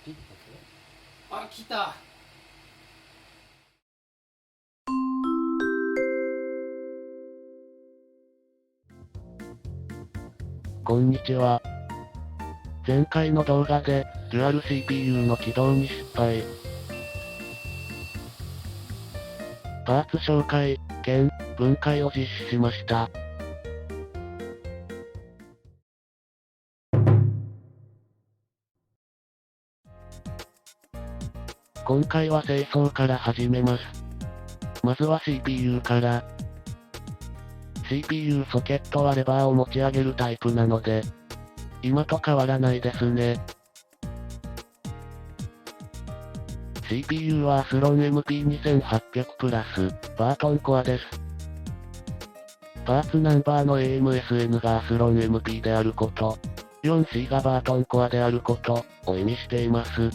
ピッとあ、来た。こんにちは。前回の動画で、デュアル CPU の起動に失敗。パーツ紹介、兼、分解を実施しました。今回は清掃から始めます。まずは CPU から。CPU ソケットはレバーを持ち上げるタイプなので、今と変わらないですね。CPU はアスロン MP2800 プラス、バートンコアです。パーツナンバーの AMSN がアスロン MP であること、4C がバートンコアであること、を意味しています。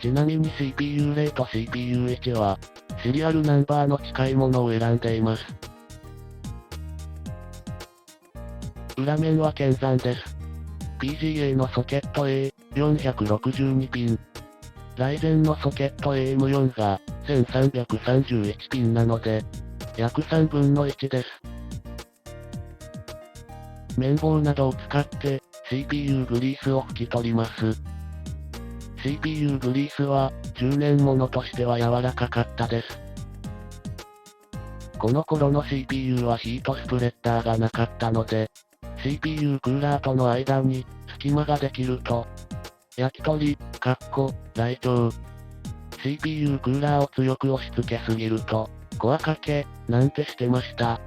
ちなみに CPU0 と CPU1 は、シリアルナンバーの近いものを選んでいます。裏面は剣山です。PGA のソケット A462 ピン。ライゼンのソケット AM4 が1331ピンなので、約3分の1です。綿棒などを使って CPU グリースを拭き取ります。CPU グリースは10年ものとしては柔らかかったです。この頃の CPU はヒートスプレッダーがなかったので、CPU クーラーとの間に隙間ができると、焼き鳥、雷鳥。CPU クーラーを強く押し付けすぎると、コアかけ、なんてしてました。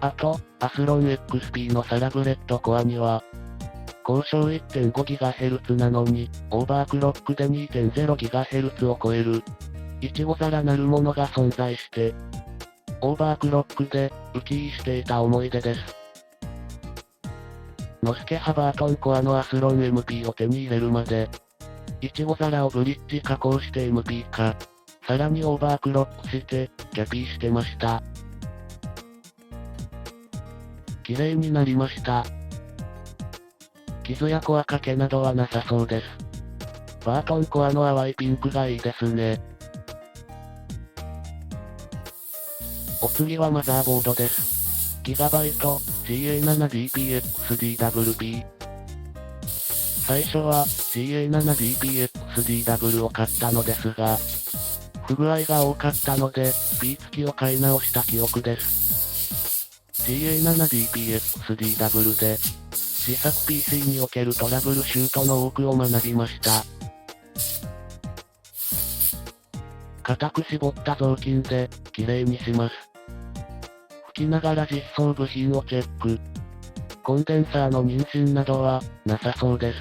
あと、アスロン XP のサラブレッドコアには、高渉 1.5GHz なのに、オーバークロックで 2.0GHz を超える、いちご皿なるものが存在して、オーバークロックで、浮きしていた思い出です。ノスケハバートンコアのアスロン MP を手に入れるまで、いちご皿をブリッジ加工して MP 化、さらにオーバークロックして、キャピーしてました。綺麗になりました。傷やコアかけなどはなさそうです。バートンコアの淡いピンクがいいですね。お次はマザーボードです。ギガバイト GA7DPXDWP。最初は GA7DPXDW を買ったのですが、不具合が多かったので、P 付きを買い直した記憶です。GA7DPXDW で、自作 PC におけるトラブルシュートの多くを学びました。固く絞った雑巾で、きれいにします。吹きながら実装部品をチェック。コンデンサーの妊娠などは、なさそうです。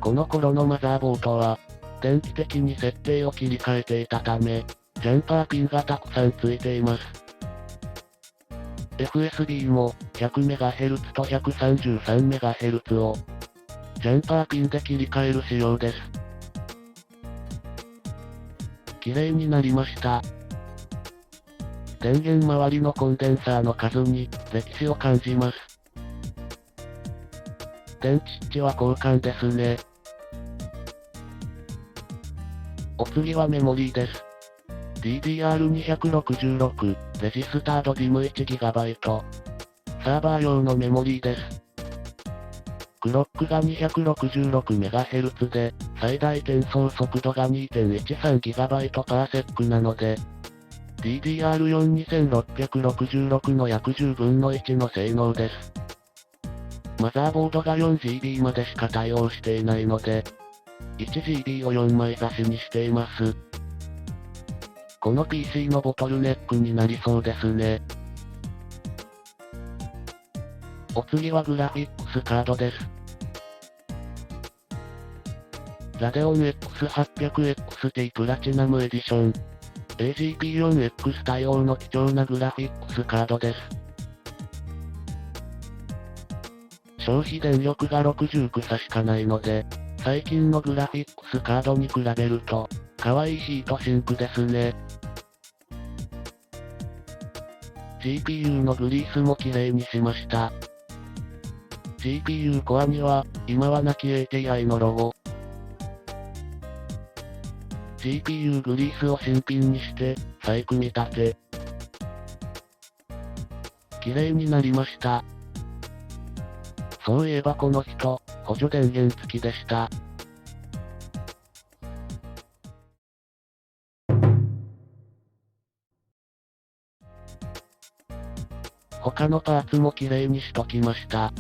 この頃のマザーボードは、電気的に設定を切り替えていたため、ジャンパーピンがたくさんついています。FSD も 100MHz と 133MHz をジャンパーピンで切り替える仕様です。綺麗になりました。電源周りのコンデンサーの数に歴史を感じます。電池値は交換ですね。お次はメモリーです。DDR266 レジスタード DIMM1GB。サーバー用のメモリーです。クロックが 266MHz で、最大転送速度が 2.13GB/s なので、DDR42666 の約10分の1の性能です。マザーボードが 4GB までしか対応していないので、1GB を4枚差しにしています。この PC のボトルネックになりそうですね。お次はグラフィックスカードです。ラデオン X800XT プラチナムエディション。AGP4X 対応の貴重なグラフィックスカードです。消費電力が60クサしかないので、最近のグラフィックスカードに比べると、可愛いヒートシンクですね。GPU のグリースも綺麗にしました。GPU コアには、今は亡き ATI のロゴ。GPU グリースを新品にして、再組み立て。綺麗になりました。そういえばこの人、補助電源付きでした。他のパーツも綺麗にしときました。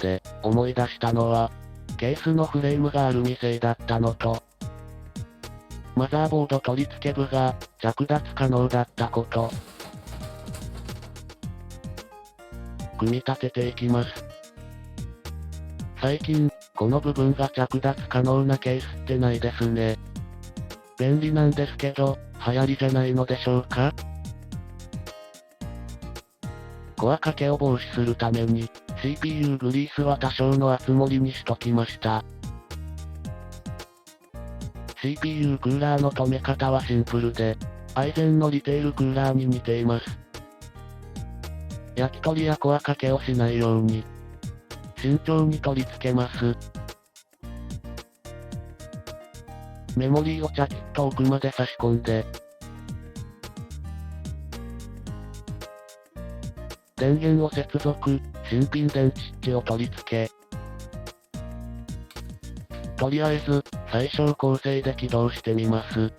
で、思い出したのは、ケースのフレームがアルミ製だったのと、マザーボード取り付け部が着脱可能だったこと。組み立てていきます。最近、この部分が着脱可能なケースってないですね。便利なんですけど、流行りじゃないのでしょうか？コアかけを防止するために、CPU グリースは多少の厚盛りにしときました。CPU クーラーの止め方はシンプルで、アイゼンのリテールクーラーに似ています。焼き鳥やコアかけをしないように、慎重に取り付けます。メモリーをチャキッと奥まで差し込んで、電源を接続、新品電池ッチを取り付け、とりあえず、最小構成で起動してみます。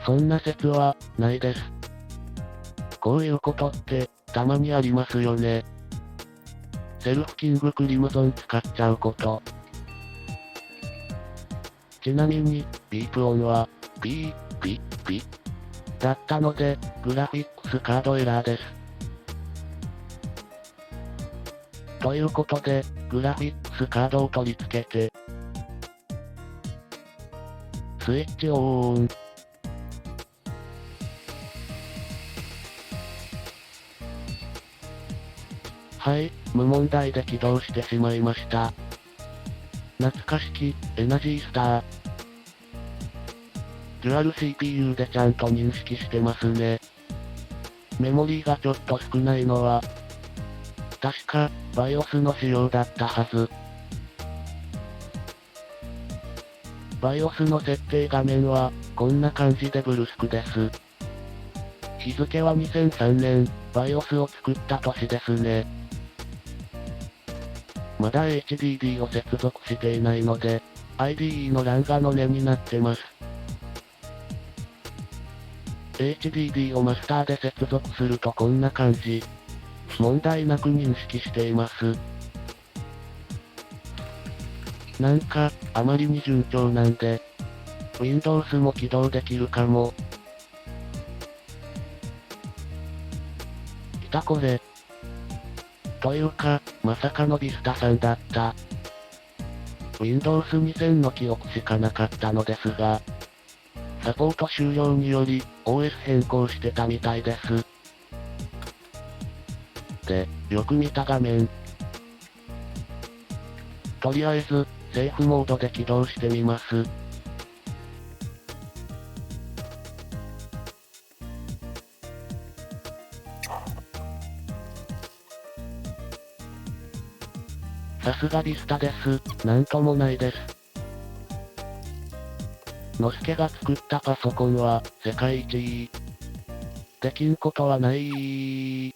そんな説は、ないです。こういうことって、たまにありますよね。セルフキングクリムゾン使っちゃうこと。ちなみに、ビープ音は、ピーだったので、グラフィックスカードエラーです。ということで、グラフィックスカードを取り付けて、スイッチオン。はい、無問題で起動してしまいました。懐かしき、エナジースター。デュアル CPU でちゃんと認識してますね。メモリーがちょっと少ないのは、確か、BIOS の仕様だったはず。BIOS の設定画面は、こんな感じでブルスクです。日付は2003年、BIOS を作った年ですね。まだ HDD を接続していないので、IDE の欄がの根になってます。HDD をマスターで接続するとこんな感じ。問題なく認識しています。なんか、あまりに順調なんで、Windows も起動できるかも。来たこれ。というか、まさかのビスタさんだった。Windows 2000の記憶しかなかったのですが、サポート終了により、OS 変更してたみたいです。で、よく見た画面。とりあえず、セーフモードで起動してみます。さすがビスタです。なんともないです。のすけが作ったパソコンは、世界一いい。できんことはない。